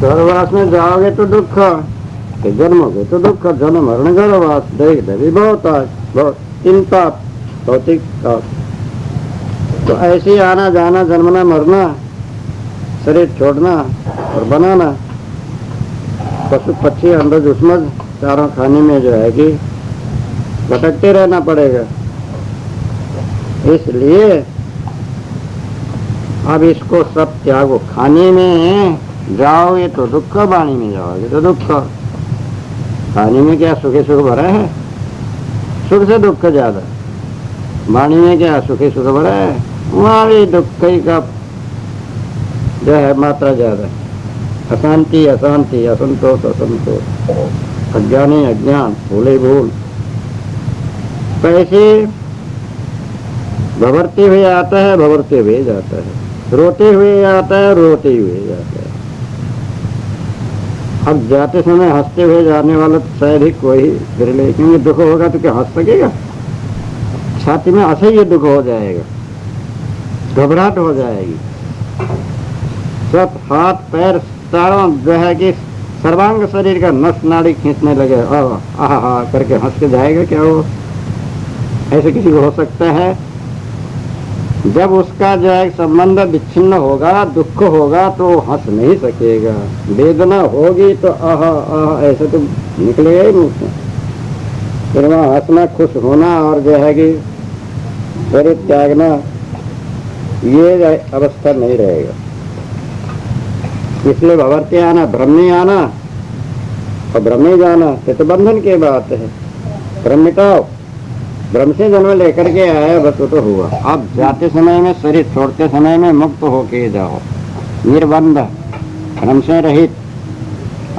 गर्भवास में जाओगे तो दुख, जन्मोगे तो दुख, जन्म मरण गर्भवास, देख देवी बहुत आज बहुत चिंता भौतिक का। तो ऐसे ही आना जाना, जन्मना मरना, शरीर छोड़ना और बनाना, पशु पक्षी अंडज उसमज चारों खाने में जो है कि भटकते रहना पड़ेगा। इसलिए अब इसको सब त्यागो। खाने में जाओगे तो दुख, वाणी में जाओगे तो दुख। खाने में क्या सुख सुख भरा है? सुख से दुख ज्यादा। वाणी में क्या सुख सुख भरा है? वहाँ भी दुख ही का जो है मात्रा ज्यादा। अशांति अशांति, असंतोष असंतोष, अज्ञानी अज्ञान, भूले भूल। पैसे भवरते हुए आता है, भवरते हुए जाता है, रोते हुए आता है, रोते हुए जाता है। अब जाते समय हंसते हुए जाने वाला तो शायद ही कोई बिरले, क्योंकि दुख होगा तो क्या हंस सकेगा? छाती में असह्य दुख हो जाएगा, घबराहट हो जाएगी, सब हाथ पैर चारों जो है कि सर्वांग शरीर का नस नाड़ी खींचने लगे, आहा करके हंस के जाएगा क्या वो? ऐसे किसी को हो सकता है? जब उसका जो है संबंध विच्छिन्न होगा, दुख होगा, तो हंस नहीं सकेगा। वेदना होगी तो आहा आहा ऐसे तो निकलेगा ही मुंह से। फिर वहाँ हंसना, खुश होना और जो है कि शरीर त्यागना, ये अवस्था नहीं रहेगा। इसलिए भवरते आना, भ्रम में आना और भ्रम में जाना, ये तो बंधन की बात है। भ्रम मिटाओ, भ्रम से जन्म लेकर के आया, बस वो तो हुआ। अब जाते समय में, शरीर छोड़ते समय में मुक्त होके जाओ, निर्बंध, भ्रम से रहित,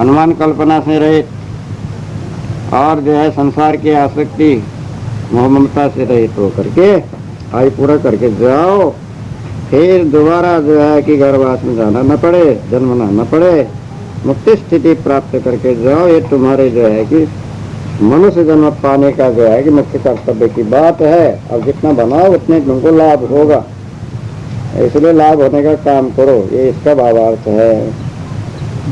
अनुमान कल्पना से रहित, और जो है संसार की आसक्ति मोह ममता से रहित होकर के आयु पूरा करके जाओ। फिर दोबारा जो है कि गर्भवास में जाना न पड़े, जन्मना न पड़े, मुक्ति स्थिति प्राप्त करके जाओ। ये तुम्हारे जो है कि मनुष्य जन्म पाने का जो है कि मुख्य कर्तव्य की बात है। अब जितना बनाओ उतने तुमको लाभ होगा, इसलिए लाभ होने का काम करो, ये इसका भावार्थ है।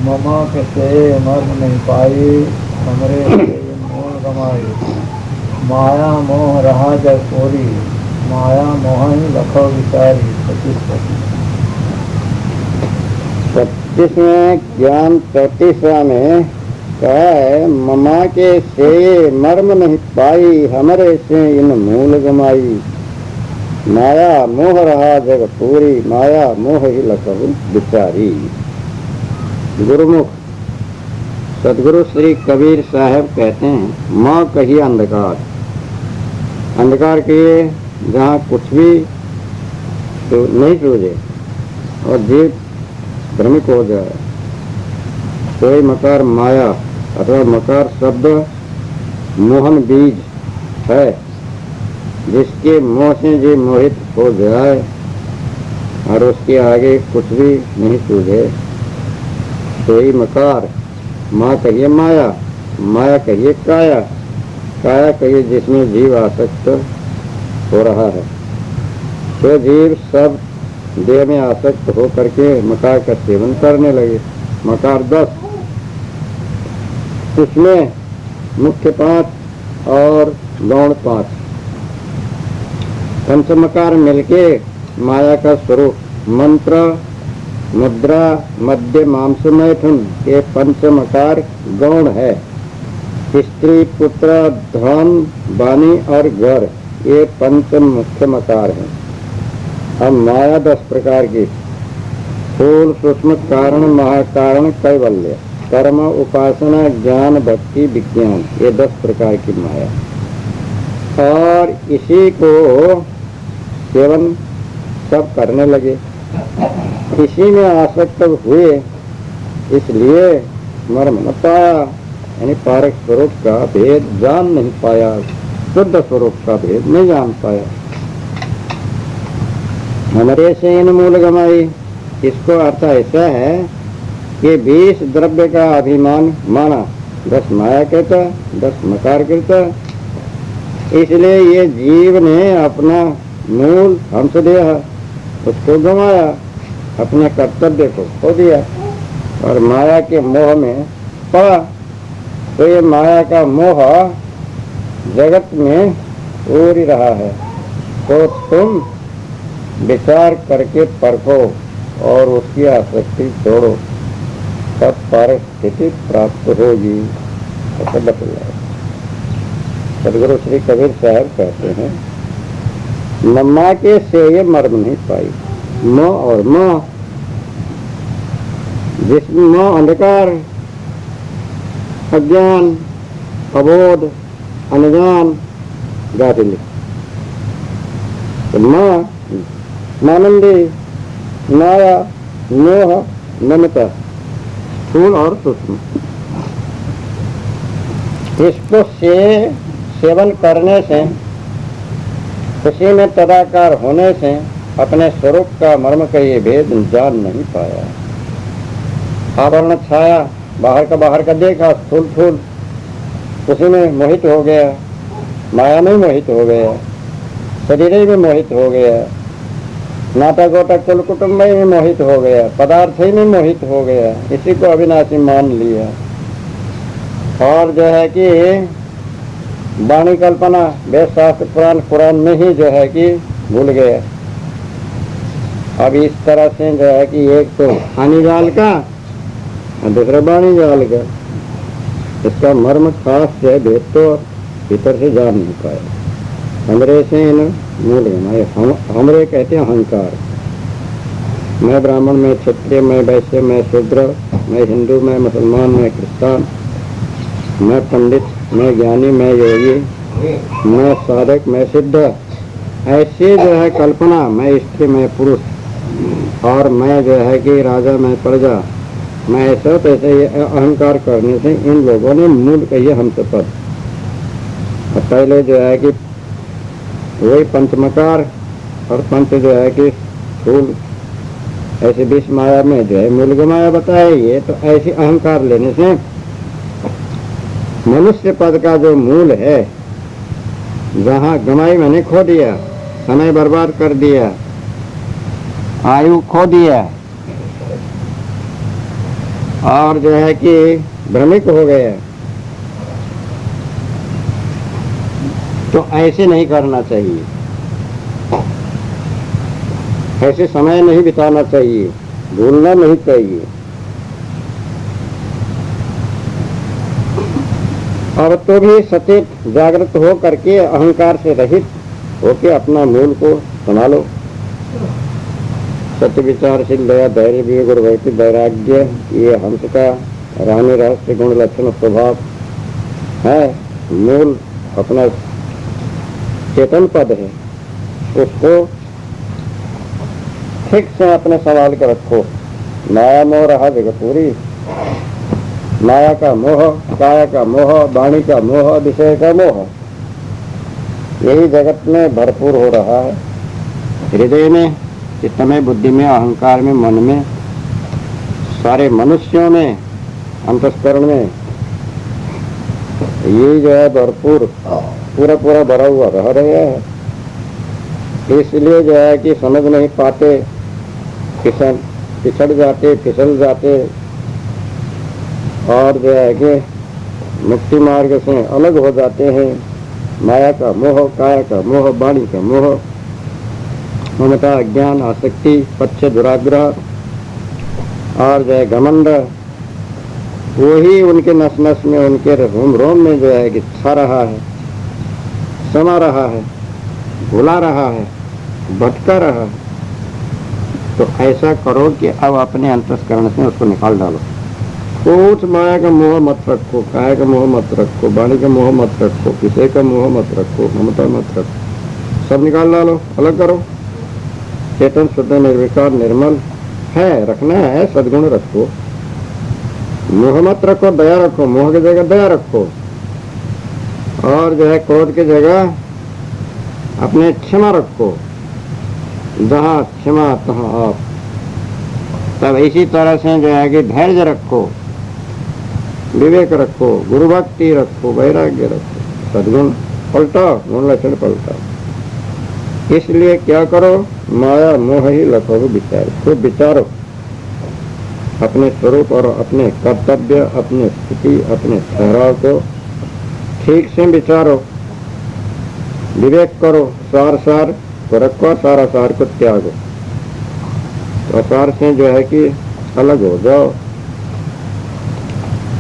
ममा के मर्म नहीं पाई, हमरे मोह गमाई, माया मोह रहा जब कोरी, माया मोह ही लखो विचारी। 36वें ज्ञान 34वां में कहा है, ममा के से मर्म नहीं पाई, हमरे से इन मूल गमाई, माया मोह रहा जग पूरी, माया मोह ही लखहु विचारी। गुरुमुख सदगुरु श्री कबीर साहब कहते हैं, माँ कही अंधकार, अंधकार किए जहाँ कुछ भी तो नहीं सूझे और जीव भ्रमित हो जाए, कोई मकार माया अथवा मकार शब्द मोहन बीज है, जिसके मोह से जीव मोहित हो जाए और उसके आगे कुछ भी नहीं सूझे, कोई मकार। माँ कहिए माया, माया कहिए काया, काया कहिए जिसमें जीव आसक्त हो रहा है। तो जीव सब देह में आसक्त हो करके मकार का सेवन करने लगे। मकार 10, इसमें मुख्य 5 और गौण 5, पंचमकार मिलके माया का स्वरूप मंत्र, मुद्रा, मध्य, मांस, मैथुन, ये पंचमकार गौण है। स्त्री, पुत्र, धन, वाणी और घर, ये पंचम मुख्य मकार है। अब माया 10 प्रकार की, स्थूल, सूक्ष्म, कारण, महाकारण, कैवल्य, कर्म, उपासना, ज्ञान, भक्ति, विज्ञान, ये 10 प्रकार की माया। और इसी को सेवन सब करने लगे, इसी में आसक्त हुए, इसलिए मर्म न पाया, यानी पारक स्वरूप का भेद जान नहीं पाया, शुद्ध स्वरूप का भेद नहीं जान पाया। हमरे से इन मूल गमाई, इसको अर्थ ऐसा है कि 20 द्रव्य का अभिमान माना, 10 माया कहता, 10 मकार कहता, इसलिए ये जीव ने अपना मूल हमसे दिया, उसको गंवाया, अपने कर्तव्य को खो दिया। और माया के मोह में पड़ा, तो ये माया का मोह जगत में उड़ ही रहा है। तो तुम विचार करके परखो और उसकी आसक्ति छोड़ो, तब परिस्थिति प्राप्त होगी। ऐसा बतलाया सदगुरु श्री कबीर साहब कहते हैं, मम्मा के से ये मर्म नहीं पाई। मोह और मोह, जिसमें मोह अंधकार, अज्ञान, अबोध, अनजान, गाफिली। तो मोह मानंदी, माया, मोह, ममता, स्थूल और सूक्ष्म। इसको सेवन करने से, खुशी में तदाकार होने से अपने स्वरूप का मर्म का ये भेद जान नहीं पाया। आवरण छाया, बाहर का देखा, स्थूल स्थूल, उसी में मोहित हो गया, माया में मोहित हो गया, शरीर में मोहित हो गया, नाटक गोटक कुल कुटुंब में मोहित हो गया, पदार्थ ही में मोहित हो गया, इसी को अविनाशी मान लिया। और जो है कि वाणी कल्पना, वेद शास्त्र पुराण कुरान में ही जो है कि भूल गया। अब इस तरह से जो है कि एक तो हानि जाल का और दूसरा वाणी जाल का, इसका मर्म खास से भेद तो भीतर से जान नहीं पाया। हमरे से इन मूल गमाए, हमरे कहते हैं अहंकार। मैं ब्राह्मण, मैं क्षत्रिय, मैं वैश्य, मैं शूद्र, मैं हिंदू, मैं मुसलमान, मैं क्रिस्तान, मैं पंडित, मैं ज्ञानी, मैं योगी, मैं साधक, मैं सिद्ध, ऐसे जो है कल्पना, मैं स्त्री, मैं पुरुष, और मैं जो है कि राजा, मैं प्रजा, मैं ऐसा तैसे ये अहंकार करने से इन लोगों ने मूल कहिए हमसे पद। पहले जो है कि वही पंचमकार और पंच जो है कि स्थूल, ऐसे 20 माया में जो है मूल गमाया बताया। ये तो ऐसे अहंकार लेने से मनुष्य पद का जो मूल है, जहाँ गमाई मैंने खो दिया, समय बर्बाद कर दिया, आयु खो दिया, और जो है कि भ्रमिक हो गया, तो ऐसे नहीं करना चाहिए, ऐसे समय नहीं बिताना चाहिए, भूलना नहीं चाहिए। और तो भी सचेत जागृत हो करके अहंकार से रहित होके अपना मूल को संभालो। सत्य विचारशील, दया, धैर्य, विवेक और भक्ति, वैराग्य, ये हंस का रानी रहस्य गुण लक्षण स्वभाव है। मूल अपना चेतन पद है, उसको ठीक से अपने संभाल कर रखो। माया मोह रहा जगतपुरी, माया का मोह, काया का मोह, वाणी का मोह, विषय का मोह, यही जगत में भरपूर हो रहा है। हृदय में, चित्त में, बुद्धि में, अहंकार में, मन में, सारे मनुष्यों में, अंतस्करण में, ये जो है भरपूर पूरा पूरा भरा हुआ रह रहा है। इसलिए जो है कि समझ नहीं पाते, पिछड़ जाते, फिसल जाते, और जो है कि मुक्ति मार्ग से अलग हो जाते हैं। माया का मोह, काया का मोह, वाणी का मोह, ममता, अज्ञान, आसक्ति, पक्ष, दुराग्रह और जो है घमंड, वही उनके नस नस में, उनके रोम रोम में जो है कि छा रहा है, समा रहा है, भुला रहा है, भटका रहा है। तो ऐसा करो कि अब अपने अंतस्करण से उसको निकाल डालो। कुछ माया का मोह मत रखो, काया का मोह मत रखो, वाणी का मोह मत रखो, विषय का मोह मत रखो, ममता मत रखो, सब निकाल डालो, अलग करो। चेतन शुद्ध निर्विकार निर्मल है, रखना है, सद्गुण रखो। मोह मत रखो, दया रखो, मोह की जगह दया रखो, और जो है क्रोध की जगह अपने क्षमा रखो। जहाँ क्षमा तहाँ आप। तब इसी तरह से जो है कि धैर्य रखो, विवेक रखो, गुरु भक्ति रखो, वैराग्य रखो, सद्गुण पलटाओ, गुण लक्षण पलटाओ। इसलिए क्या करो, माया मोह ही लखो विचार, खूब विचारो। अपने स्वरूप और अपने कर्तव्य, अपने स्थिति, अपने ठहराव को ठीक से विचारो, विवेक करो, सार सार को रखो, सारा सार को त्यागो, तो सार से जो है कि अलग हो जाओ।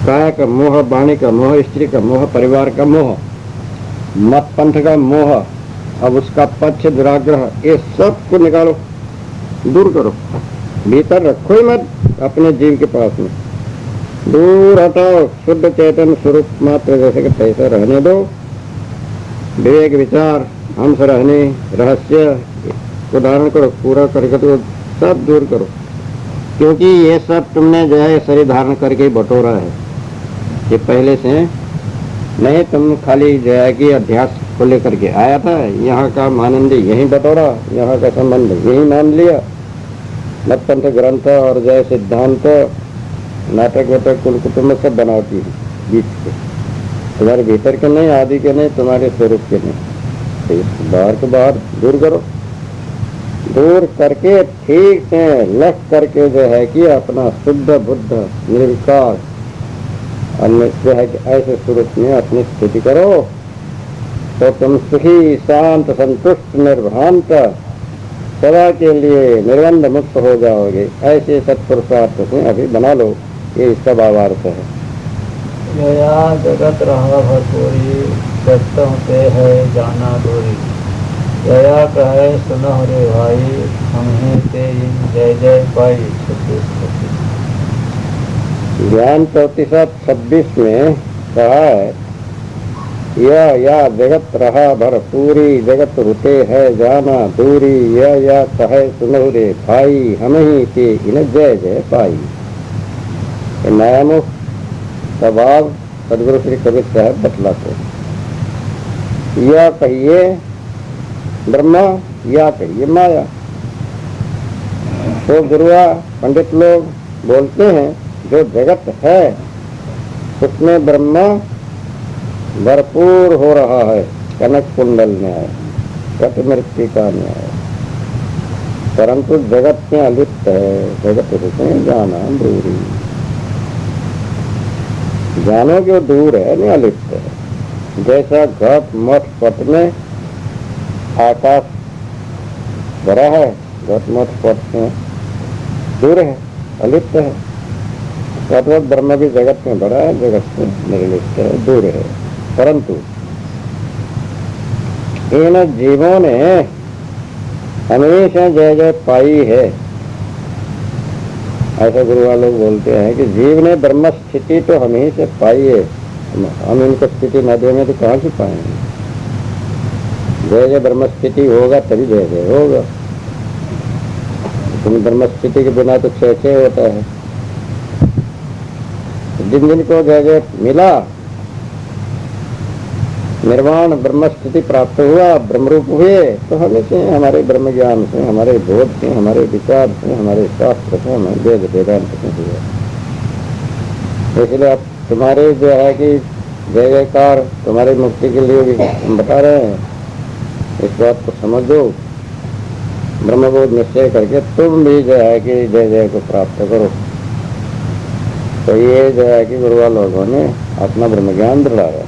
काया का मोह, वाणी का मोह, स्त्री का मोह, परिवार का मोह, मत पंथ का मोह, अब उसका पक्ष दुराग्रह, ये सब को निकालो, दूर करो, भीतर रखो ही मत अपने जीव के पास में, दूर हटाओ। शुद्ध चैतन्य स्वरूप मात्र जैसे कि पैसा रहने दो, विवेक विचार, हंस रहने, रहस्य को धारण करो, पूरा करके तो सब दूर करो, क्योंकि ये सब तुमने जो है शरीर धारण करके बटोरा है, ये पहले से नहीं। तुम खाली जो है कि अध्यास को लेकर के आया था, यहाँ का मानंदी यही बटोरा, यहाँ का संबंध यही मान लिया, मतपंथ ग्रंथ और जय सिद्धांत, नाटक वाटक कुल कुटुंब सब बनावटी है बीच के, तुम्हारे भीतर के नहीं, आदि के नहीं, तुम्हारे स्वरूप के नहीं। तो इस बाहर को बाहर दूर करो, दूर करके ठीक से लख करके जो है कि अपना शुद्ध बुद्ध निर्विकार जो है कि ऐसे स्वरूप में अपनी स्थिति करो, तो तुम सुखी, शांत, संतुष्ट, निर्भ्रांत, सदा के लिए निर्बंध मुक्त हो जाओगे। ऐसे सत्पुरुषार्थ से अभी बना लो, ये इसका भावार्थ है। यया जगत रहा भरपूरी, सत्य से है जाना दूरी। यया कहे सुनो रे भाई, हम ही ते इन जय जय पाई। ज्ञान प्रतिशत 26 में कहा है, या जगत रहा भरपूरी, जगत रुते है जाना दूरी। या कहे सुनो रे भाई, हम ही के इन जय जय पाई। न्यायमुख स्वभाव सदगुरु श्री कबीर साहब बतलाते, या कहिए ब्रह्मा, या कहिए माया। तो गुरुआ पंडित लोग बोलते हैं जो जगत है उसमें ब्रह्मा भरपूर हो रहा है, कनक कुंडल न्याय, कट मृत्यु का न्याय, परंतु जगत में अलिप्त है, जगत से जाना दूरी। जानो जो दूर है नहीं अलिप्त है। जैसा घट मठ पट में आकाश भरा है, घट मठ पट में दूर है, अलिप्त है, तद्वत ब्रह्म भी जगत में भरा है, जगत से निर्लिप्त है, दूर है। परंतु इन जीवों ने हमेशा जय जय पाई है। ऐसा गुरु वाले बोलते हैं कि जीव ने ब्रह्म स्थिति तो हम ही से पाई है, हम इनको स्थिति न देंगे तो कहाँ से पाएंगे। जय जय ब्रह्म स्थिति होगा तभी जय जय होगा। तुम ब्रह्म स्थिति के बिना तो क्षय क्षय होता है। जिन जिन को जय जय मिला, निर्वाण ब्रह्म स्थिति प्राप्त हुआ, ब्रह्मरूप हुए, तो हमें से हमारे ब्रह्म ज्ञान से, हमारे बोध से, हमारे विचार से, हमारे शास्त्र से, हमें वेद वेदांत से हुआ। इसलिए आप तुम्हारे जो है कि जय जयकार तुम्हारी मुक्ति के लिए भी हम बता रहे हैं। इस बात को समझो, ब्रह्मबोध निश्चय करके तुम भी जो है कि जय जय को प्राप्त करो। तो ये जो है कि गुरुआ लोगों ने अपना ब्रह्म ज्ञान दिलाया,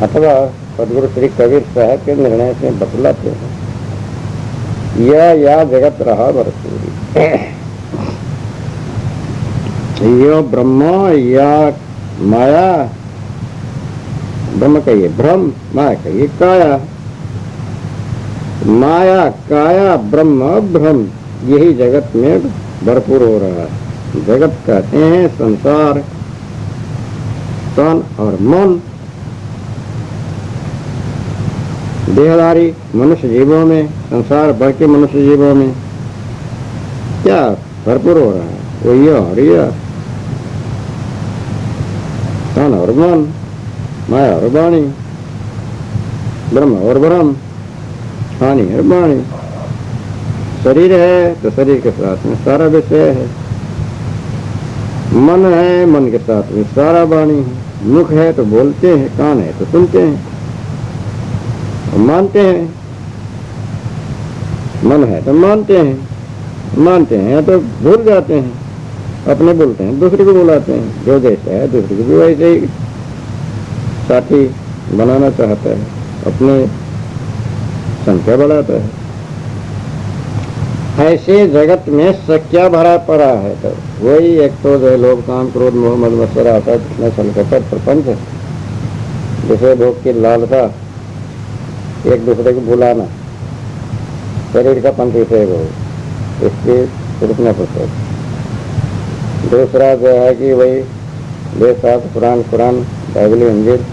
अथवा सदगुरु श्री कबीर साहब के निर्णय से बतलाते हैं। या जगत रहा भरपूरी, यो ब्रह्म या माया, ब्रह्म कहिए भ्रम, माया कहिए काया। माया काया ब्रह्म भ्रम, यही जगत में भरपूर हो रहा है। जगत कहते हैं संसार, तन और मन। देहधारी मनुष्य जीवों में, संसार भर के मनुष्य जीवों में क्या भरपूर हो रहा है? वो ये और ये, तन और मन, माया और वाणी, ब्रह्म और ब्रह्म, हानि और वाणी। शरीर है तो शरीर के साथ में सारा विषय है, मन है मन के साथ में सारा वाणी है, मुख है तो बोलते हैं, कान है तो सुनते हैं, मानते हैं, मन है तो मानते हैं तो भूल जाते हैं। अपने बोलते हैं, दूसरे को बुलाते हैं। जो जैसा है दूसरे को भी वैसे ही साथी बनाना चाहता है, अपने संख्या बढ़ाता है। ऐसे जगत में सक्या भरा पड़ा है। तो वही एक तो जो लोभ काम क्रोध मोह मद मत्सर आता कितना संकट प्रपंच, दूसरे भोग की लालसा, एक दूसरे को बुलाना, शरीर का पंच विषय हो, इसकी रुकना पड़ता है। दूसरा जो है कि वही वेद शास्त्र पुराण बाइबली इंजिल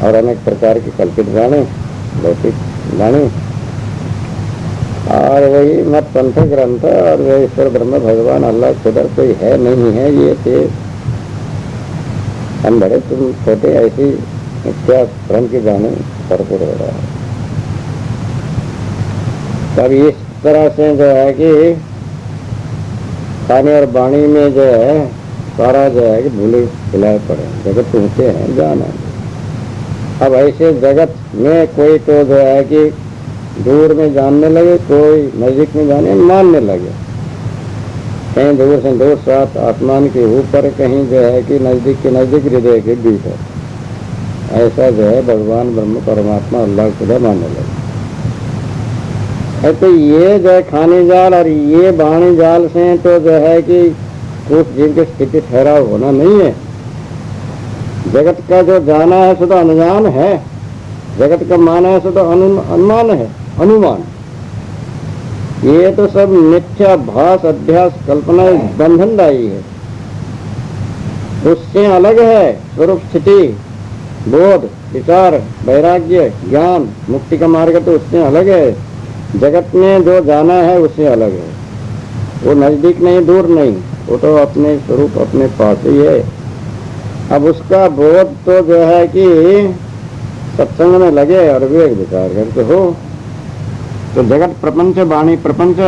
और अनेक प्रकार की कल्पित गाने, भौतिक गाने, और वही मत पंथ ग्रंथ और वही ईश्वर ब्रह्म भगवान अल्लाह खुदा कोई है नहीं है, ये थे हम बड़े तुम छोटे, ऐसी मिथ्या भ्रम की गाने भरपूर हो रहा है। तब इस तरह से जो है कि खाने और वाणी में जो है सारा जो है कि भूले खिलाए पड़े, जगत पहुँचे हैं जाना। अब ऐसे जगत में कोई तो जो है कि दूर में जानने लगे, कोई नजदीक में जाने मानने लगे, कहीं दूर से दूर सात आसमान के ऊपर, कहीं जो है कि नजदीक के नजदीक हृदय के भीतर, ऐसा जो है भगवान ब्रह्म परमात्मा अल्लाह खुदा मानने लगे। तो ये जो है खाने जाल और ये वाणी जाल से तो जो है कि कुछ जीव की स्थिति ठहराव होना नहीं है। जगत का जो जाना है सो तो अनजान है, जगत का माना है सो तो अनुमान है, अनुमान। ये तो सब मिथ्या भास अभ्यास कल्पना बंधनदायी है। उससे अलग है स्वरूप स्थिति बोध विचार वैराग्य ज्ञान मुक्ति का मार्ग, तो उससे अलग है। जगत में जो जाना है उससे अलग है, वो नजदीक नहीं दूर नहीं, वो तो अपने स्वरूप अपने पास ही है। अब उसका बोध तो जो है कि सत्संग में लगे और विवेक विचार करके हो, तो जगत प्रपंच वाणी प्रपंच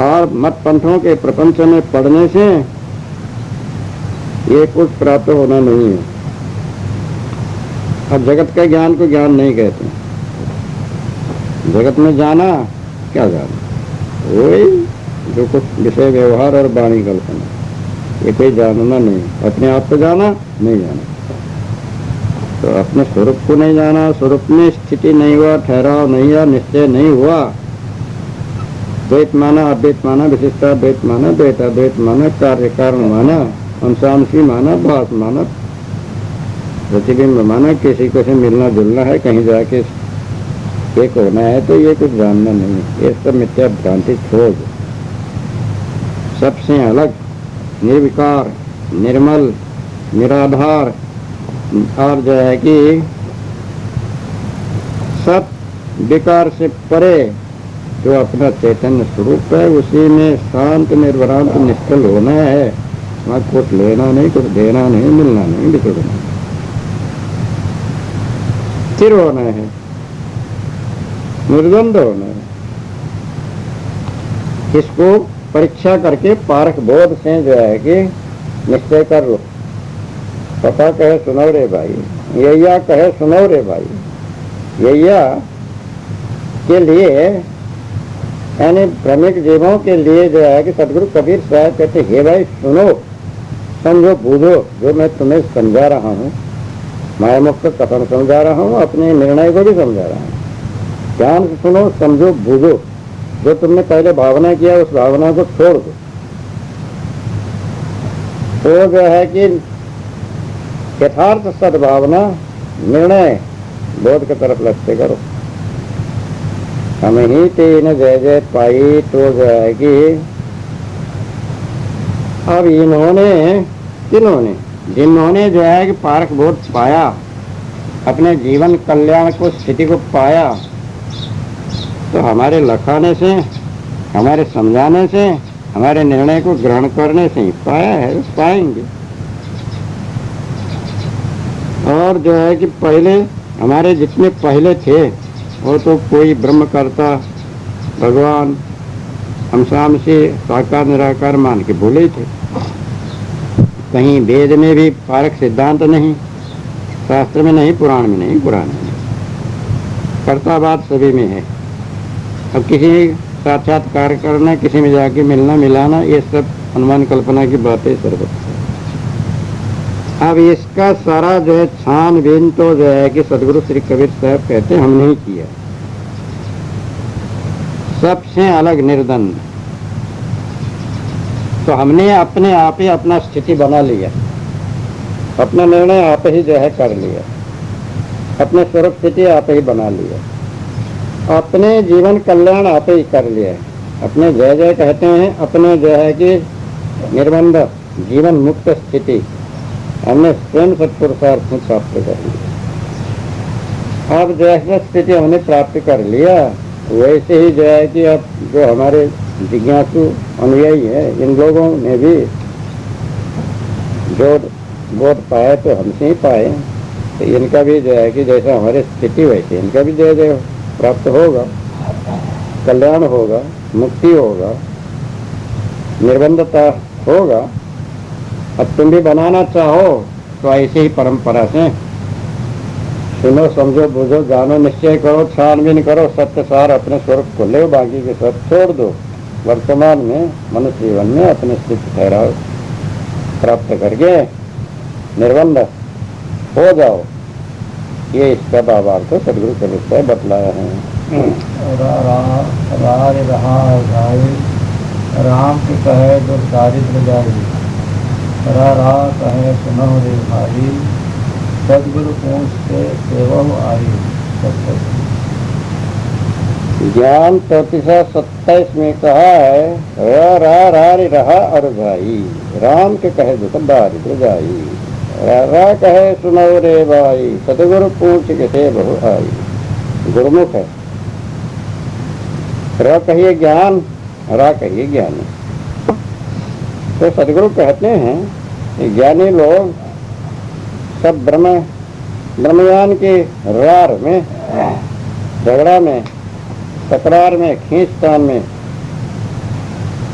और मत पंथों के प्रपंच में पढ़ने से ये कुछ प्राप्त होना नहीं है। अब जगत का ज्ञान को ज्ञान नहीं कहते, जगत में जाना क्या जाना, वही जो कुछ विषय व्यवहार और वाणी कल्पना, ये कोई जानना नहीं, अपने आप को जाना नहीं जाना। तो अपने स्वरूप को नहीं जाना, स्वरूप में स्थिति नहीं हुआ, ठहराव नहीं हुआ, निश्चय नहीं हुआ, द्वैत माना अद्वैत माना, विशिष्टाद्वैत माना, द्वैताद्वैत माना, कार्य कारण माना, अंशांशी माना, भास माना, प्रतिबिंब माना, किसी को से मिलना जुलना है, कहीं जाके एक होना है, तो ये कुछ जानना नहीं है। ये सब मिथ्या भ्रांति छोड़, सबसे अलग निर्विकार निर्मल निराधार और जो है कि सब विकार से परे जो अपना चैतन्य स्वरूप है, उसी में शांत निर्भरांत निश्चल होना है। वहाँ कुछ लेना नहीं, कुछ देना नहीं, मिलना नहीं, बिछड़ना, स्थिर होना है, निर्द्वंद होना है। इसको परीक्षा करके पारख बोध से जो है कि निश्चय कर लो। पता कहे सुनो रे भाई, यैया कहे सुनो रे भाई। यैया के लिए यानी भ्रमिक जीवों के लिए जो है कि सदगुरु कबीर साहब कहते, हे भाई सुनो समझो बूझो, जो मैं तुम्हें समझा रहा हूँ, माया मुक्त कथन समझा रहा हूँ, अपने निर्णय को भी समझा रहा हूँ। ध्यान से सुनो, समझो बूझो, जो तुमने पहले भावना किया उस भावना को छोड़ दो। तो जो है कि यथार्थ सद्भावना निर्णय बोध की तरफ लक्ष्य करो। हम ही तीन जय जय पाई, तो जो है कि अब इन्होंने किन्होंने जिन्होंने जो है कि पारख बोध पाया, अपने जीवन कल्याण को स्थिति को पाया, तो हमारे लखाने से, हमारे समझाने से, हमारे निर्णय को ग्रहण करने से ही पाया है, पाएंगे। और जो है कि पहले हमारे जितने पहले थे वो तो कोई ब्रह्मकर्ता भगवान हम शाम से साकार निराकार मान के भूले थे। कहीं वेद में भी पारक सिद्धांत नहीं, शास्त्र में नहीं, पुराण में नहीं, पुराण में नहीं, कर्तावाद सभी में है। अब किसी साक्षात्कार करना, किसी में जाके मिलना मिलाना, ये सब अनुमान कल्पना की बातें सर्वत्र। अब इसका सारा जो है छानबीन तो जो है कि सदगुरु श्री कबीर साहब कहते हैं हमने ही किया, सबसे अलग निर्द्वंद। तो हमने अपने आप ही अपना स्थिति बना लिया, अपना निर्णय आप ही जो है कर लिया, अपने स्वरूप स्थिति आप ही बना लिया, अपने जीवन कल्याण आप ही कर लिया, अपने जय जय कहते हैं, अपने जो है कि निर्बंध जीवन मुक्त स्थिति हमने स्वयं सत्पुरुषार्थ में प्राप्त कर लिया। अब जैसा स्थिति हमने प्राप्त कर लिया, वैसे ही जो है कि अब जो हमारे जिज्ञासु अनुयायी है, इन लोगों ने भी जो बोध पाए तो हमसे ही पाए, तो इनका भी जो है कि जैसा हमारी स्थिति वैसे इनका भी जय जय प्राप्त होगा, कल्याण होगा, मुक्ति होगा, निर्बंधता होगा। अब तुम भी बनाना चाहो तो ऐसे ही परंपरा से सुनो, समझो, बुझो, जानो, निश्चय करो, छानबीन करो, सत्य सार अपने स्वरूप को ले, बाकी के सब छोड़ दो। वर्तमान में मनुष्य जीवन में अपने स्थिति ठहराव प्राप्त करके निर्बंध हो जाओ, ये इसका बाबार को सदगुरु कबीर साहब बतलाया है। राम के कहे जो दारिद्र जारी, रा कहे सुनहु रे भाई, सदगुरु पूछ के सेवहु आई। ज्ञान 34:27 में कहा है रहा और भाई, राम के कहे दुख दारिद्र जाई, रा कहे सुनहु रे भाई, सतगुरु पूछ के सेवहु आई। गुरुमुख है, र कहिए ज्ञान, रा कहिए ज्ञान। तो सदगुरु कहते हैं ज्ञानी लोग सब ब्रह्मज्ञान के रार में, झगड़ा में, तकरार में, खींचतान में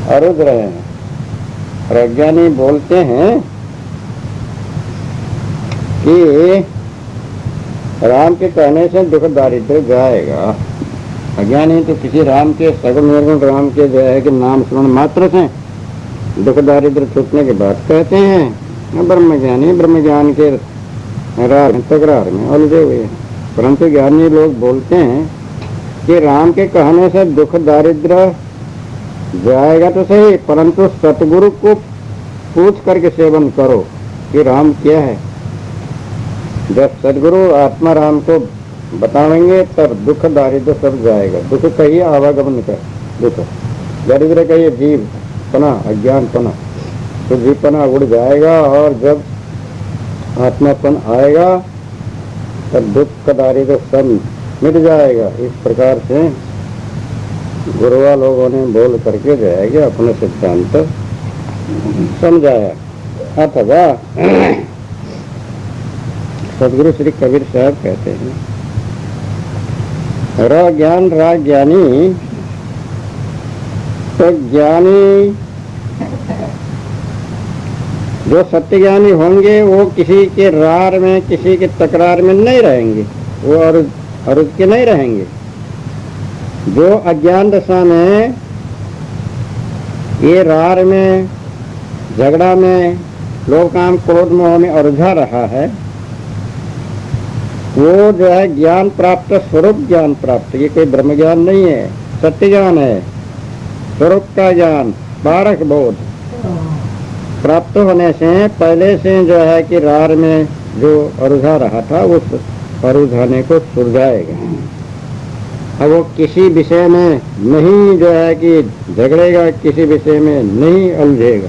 अरुद्ध रहे हैं। और अज्ञानी बोलते हैं कि राम के कहने से दुख दारिद्र जाएगा। अज्ञानी तो किसी राम के सगुण निर्गुण राम के जो है कि नाम स्मरण मात्र से दुख दारिद्र छूटने के बाद कहते हैं। ब्रह्मज्ञानी ब्रह्मज्ञान के रार तकरार में उलझे हुए हैं। परंतु ज्ञानी लोग बोलते हैं कि राम के कहने से दुख दारिद्र जाएगा तो सही, परंतु सतगुरु को पूछ करके सेवन करो कि राम क्या है। जब सदगुरु आत्मा राम को बताएंगे तब दुख दारिद्र सब जाएगा। दुख कहिए आवागमन का दुख, दारिद्र कहिए जीव पना, अज्ञान पना, तो जीवपना उड़ जाएगा। और जब आत्मापन आएगा तब दुख दारिद्र सब मिट जाएगा। इस प्रकार से गुरुआ लोगों ने बोल करके जाएगा अपने सिद्धांत समझाया। अथवा सदगुरु श्री कबीर साहब कहते हैं र ज्ञान रा ज्ञानी। तो ज्ञानी जो सत्य ज्ञानी होंगे वो किसी के रार में, किसी के तकरार में नहीं रहेंगे, वो अरुद के नहीं रहेंगे। जो अज्ञान दशा में ये रार में, झगड़ा में, लोभ काम क्रोध मोह में उलझा रहा है, वो जो है ज्ञान प्राप्त, स्वरूप ज्ञान प्राप्त, ये कोई ब्रह्म ज्ञान नहीं है, सत्य ज्ञान है, स्वरूप का ज्ञान, बारक बोध प्राप्त होने से पहले से जो है कि रार में जो उलझा रहा था उस उलझाने को सुलझाएगा। अब वो किसी विषय में नहीं जो है कि झगड़ेगा, किसी विषय में नहीं उलझेगा।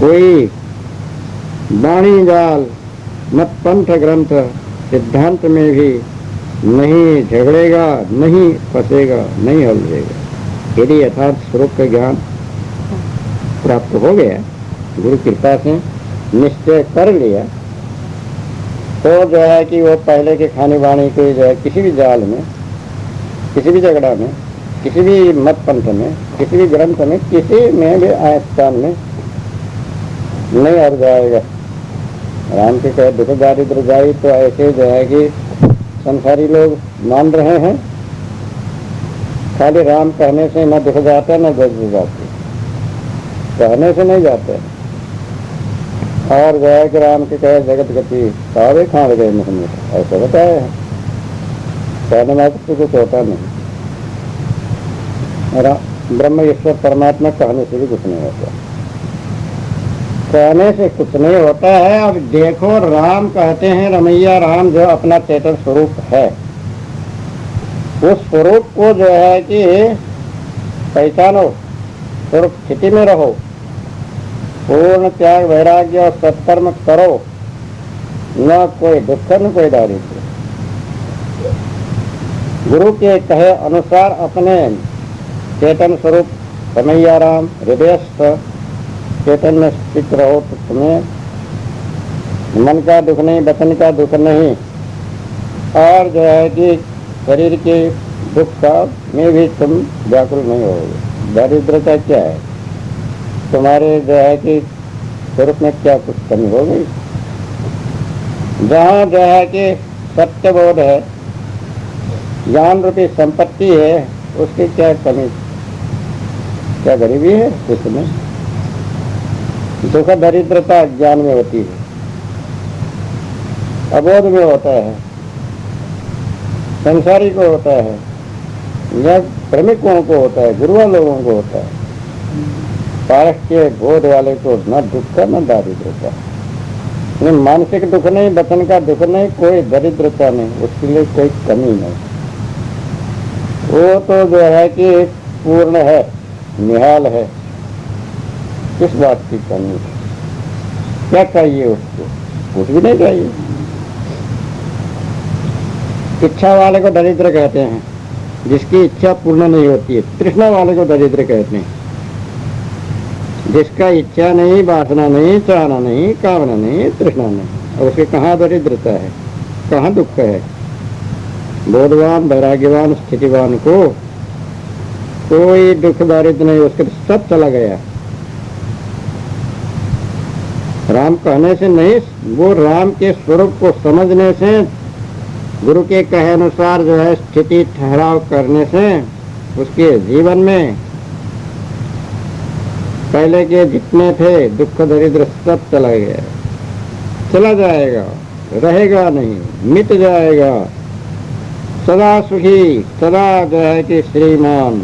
कोई वाणी जाल मत पंथ ग्रंथ सिद्धांत में भी नहीं झगड़ेगा, नहीं फंसेगा, नहीं उलझेगा। यदि यथार्थ स्वरूप का ज्ञान प्राप्त हो गया, गुरु कृपा से निश्चय कर लिया, तो जो है कि वो पहले के खानी वाणी के जो है किसी भी जाल में, किसी भी झगड़ा में, किसी भी मत पंथ में, किसी भी ग्रंथ में, किसी में भी स्थान में नहीं हर जाएगा। राम के कहे दुख दारिद्र जाई, तो ऐसे जो है कि संसारी लोग मान रहे हैं, खाली राम कहने से न दुख जाता न दर्द जाती, कहने से नहीं जाते। और जय कि राम के कहे जगत गति सारे खान गए मुख में, ऐसा बताया है। कहने मात्र से कुछ होता नहीं। ब्रह्म ईश्वर परमात्मा कहने से भी कुछ नहीं होता, कहने से कुछ नहीं होता है। अब देखो, राम कहते हैं रमैया राम, जो अपना चेतन स्वरूप है, उस स्वरूप को जो है कि पहचानो, स्वरूप स्थिति में रहो, पूर्ण त्याग वैराग्य और सत्कर्म करो, न कोई दुख न कोई दारिद्र्य। गुरु के कहे अनुसार अपने चेतन स्वरूप रमैया राम हृदयस्थ चेतन में स्थित रहो, तो तुम्हें मन का दुख नहीं, वचन का दुख नहीं, और जो है कि शरीर के दुख का में भी तुम व्याकुल नहीं होगे। दारिद्रता क्या है? तुम्हारे जो है कि स्वरूप में क्या कुछ कमी हो गई? जहाँ जो है कि सत्यबोध है, ज्ञान रूपी संपत्ति है, उसकी क्या कमी, क्या गरीबी है उसमें? दुख दरिद्रता ज्ञान में होती है, अबोध में होता है, संसारी को होता है, या प्रेमिकों को होता है, गुरुआ लोगों को होता है। पारख के बोध वाले को न दुख का न दारिद्रता, मानसिक दुख नहीं, वचन का दुख नहीं, कोई दरिद्रता नहीं, उसके लिए कोई कमी नहीं। वो तो जो है कि पूर्ण है, निहाल है, किस बात की कमी है? क्या चाहिए उसको? कुछ भी नहीं चाहिए। इच्छा वाले को दरिद्र कहते हैं, जिसकी इच्छा पूर्ण नहीं होती है। तृष्णा वाले को दरिद्र कहते हैं, जिसका इच्छा नहीं, वासना नहीं, चाहना नहीं, कामना नहीं, तृष्णा नहीं। और उसके कहाँ दरिद्रता है, कहाँ दुख है? बोधवान वैराग्यवान स्थितिवान को कोई दुख दारिद्र नहीं, उसके सब चला गया। राम कहने से नहीं, वो राम के स्वरूप को समझने से, गुरु के कहे अनुसार जो है स्थिति ठहराव करने से, उसके जीवन में पहले के जितने थे दुख दरिद्र सब चला गया, चला जाएगा, रहेगा नहीं, मिट जाएगा। सदा सुखी, सदा जो है कि श्रीमान,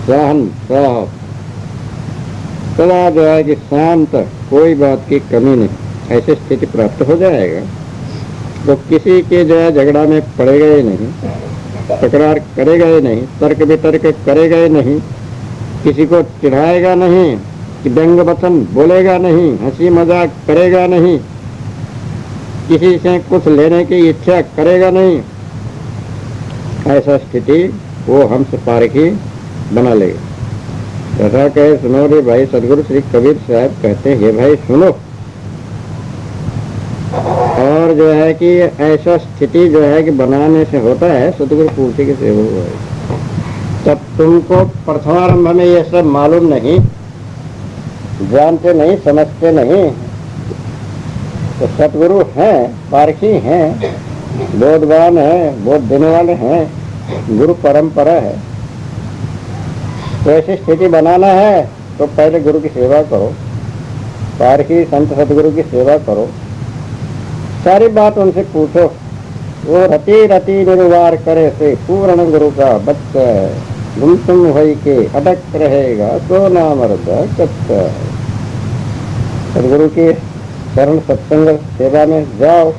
सहन साहब, सदा जो है कि शांत, कोई बात की कमी नहीं, ऐसी स्थिति प्राप्त हो जाएगा। तो किसी के जो है झगड़ा में पड़ेगा ही नहीं, तकरार करेगा ही नहीं, तर्क वितर्क करेगा ही नहीं, किसी को चिढ़ाएगा नहीं, व्यंग वचन बोलेगा नहीं, हंसी मजाक करेगा नहीं, किसी से कुछ लेने की इच्छा करेगा नहीं। ऐसा स्थिति वो हमसे पारखी बना लेगा। ऐसा कहे, सुनो रे भाई, सदगुरु श्री कबीर साहब कहते हैं, ये भाई सुनो। और जो है कि ऐसा स्थिति जो है कि बनाने से होता है सदगुरु पूर्ति के सेवक हुआ। तब तुमको प्रथमारंभ में ये सब मालूम नहीं, जानते नहीं, समझते नहीं, तो सतगुरु हैं, पारखी हैं, बोधवान है, बोध देने वाले हैं, गुरु परंपरा है। तो ऐसी स्थिति बनाना है तो पहले गुरु की सेवा करो, पारखी संत सतगुरु की सेवा करो, सारी बात उनसे पूछो। वो रति रति निर्वार करे से पूर्ण गुरु का बच्चा है, गुमसुम होई के अटक रहेगा तो नामर्द कच्चा। सतगुरु के शरण सत्संग सेवा में जाओ,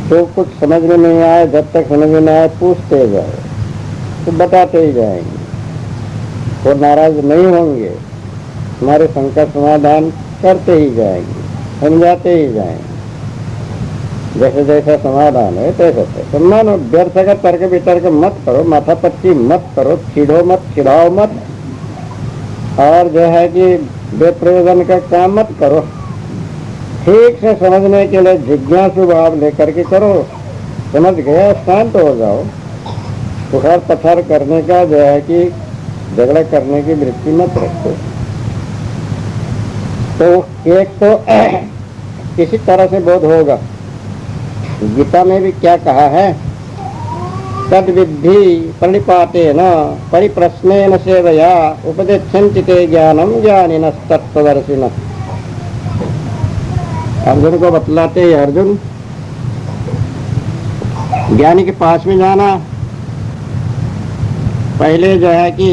जो कुछ समझ में नहीं आए, जब तक समझ में नहीं आए पूछते जाओ, तो बताते ही जाएंगे, वो नाराज नहीं होंगे, हमारे शंका समाधान करते ही जाएंगे, समझाते ही जाएंगे। जैसे जैसा समाधान है तैसा तैसा मानो। व्यर्थ का तर्क वितर्क मत करो, माथापच्ची मत करो, छिड़ो मत, छिड़ाओ मत, और जो है कि बेप्रयोजन का काम मत करो। ठीक से समझने के लिए जिज्ञासु भाव लेकर के करो। समझ गया, शांत हो जाओ। उखाड़ पछाड़ करने का जो है कि झगड़ा करने की वृत्ति मत रखो। तो एक तो इसी तरह से बोध होगा। गीता में भी क्या कहा है तद विद्धि प्रणिपातेन परिप्रश्नेन सेवया उपदेक्षन्ति ते ज्ञानम ज्ञानिनस्तत्त्वदर्शिनः। अर्जुन को बतलाते हैं, अर्जुन ज्ञानी के पास में जाना, पहले जो है कि